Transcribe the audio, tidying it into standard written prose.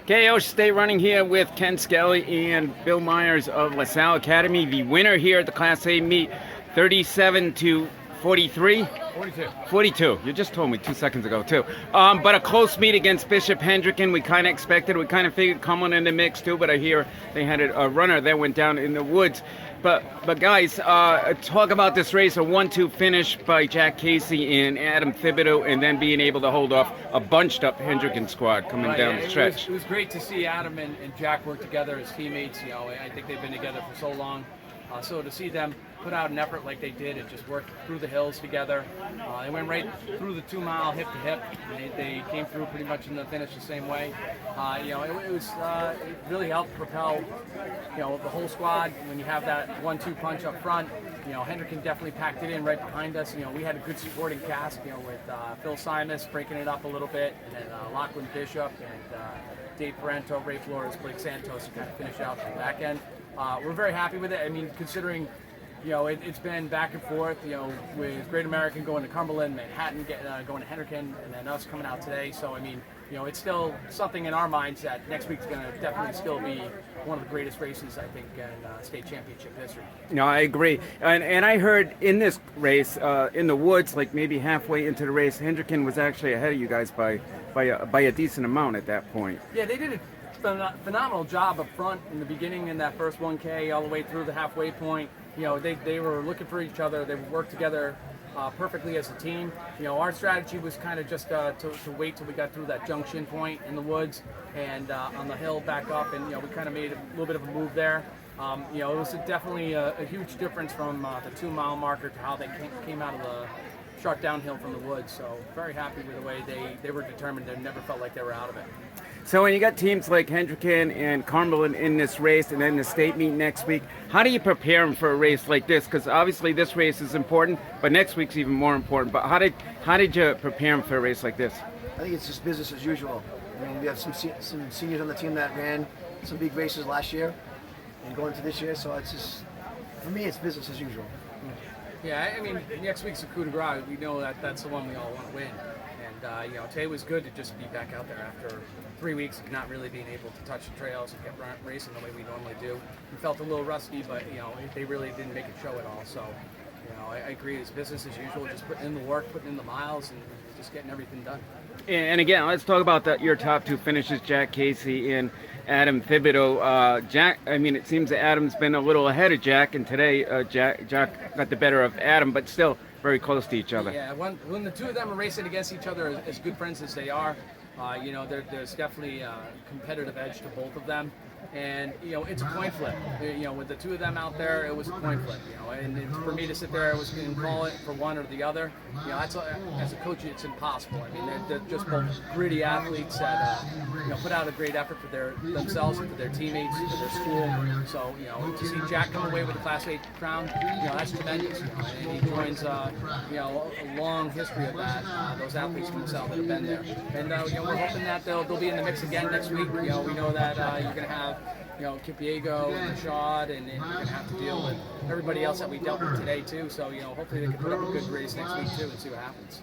KO State running here with Ken Skelly and Bill Myers of LaSalle Academy. The winner here at the Class A meet, 37 to 43. 42. You just told me 2 seconds ago, too. But a close meet against Bishop Hendricken. We kind of expected. We kind of figured Cumberland in the mix, too. But I hear they had a runner that went down in the woods. But guys, talk about this race, a 1-2 finish by Jack Casey and Adam Thibodeau, and then being able to hold off a bunched-up Hendricken squad coming down the stretch. It was great to see Adam and Jack work together as teammates. You know, I think they've been together for so long. So to see them put out an effort like they did and just work through the hills together. They went right through the 2 mile hip to hip. They came through pretty much in the finish the same way. It really helped propel, the whole squad. When you have that 1-2 punch up front, Hendricken definitely packed it in right behind us. We had a good supporting cast, with Phil Simus breaking it up a little bit, and then Lachlan Bishop and Dave Parento, Ray Flores, Blake Santos to kind of finish out the back end. We're very happy with it. I mean, considering, it's been back and forth, with Great American going to Cumberland, Manhattan going to Hendricken, and then us coming out today. So, I mean, it's still something in our minds that next week's going to definitely still be one of the greatest races, I think, in state championship history. No, I agree. And I heard in this race, in the woods, like maybe halfway into the race, Hendricken was actually ahead of you guys by a decent amount at that point. Yeah, they did a phenomenal job up front in the beginning in that first 1K all the way through the halfway point. They were looking for each other. They worked together perfectly as a team. Our strategy was kind of just to wait till we got through that junction point in the woods and on the hill back up, and we kind of made a little bit of a move there. It was definitely a huge difference from the 2 mile marker to how they came out of the sharp downhill from the woods. So very happy with the way they were determined. They never felt like they were out of it. So when you got teams like Hendricken and Cumberland in this race and then the state meet next week, how do you prepare them for a race like this? Because obviously this race is important, but next week's even more important. But how did you prepare them for a race like this? I think it's just business as usual. I mean, we have some seniors on the team that ran some big races last year and going to this year, so it's just, for me, it's business as usual. Yeah, I mean, next week's a coup de grace. We know that that's the one we all want to win. And, today was good to just be back out there after 3 weeks of not really being able to touch the trails and get racing the way we normally do. We felt a little rusty, but, they really didn't make it show at all. So, I agree. It's business as usual, just putting in the work, putting in the miles, and just getting everything done. And again, let's talk about your top 2 finishes, Jack Casey and Adam Thibodeau. Jack, I mean, it seems that Adam's been a little ahead of Jack, and today Jack got the better of Adam, but still very close to each other. Yeah, when the 2 of them are racing against each other as good friends as they are, there's definitely a competitive edge to both of them. And, it's a coin flip. With the 2 of them out there, it was a coin flip, and for me to sit there, I was going to call it for one or the other. As a coach, it's impossible. I mean, they're just both gritty athletes that, put out a great effort for themselves and for their teammates, for their school. So, to see Jack come away with a Class A crown, that's tremendous. And he joins, a long history of that, those athletes from LaSalle that have been there. And, we're hoping that they'll be in the mix again next week. We know that you're going to have Kipiego and Rashad, and you're going to have to deal with everybody else that we dealt with today, too. So, hopefully they can put up a good race next week, too, and see what happens.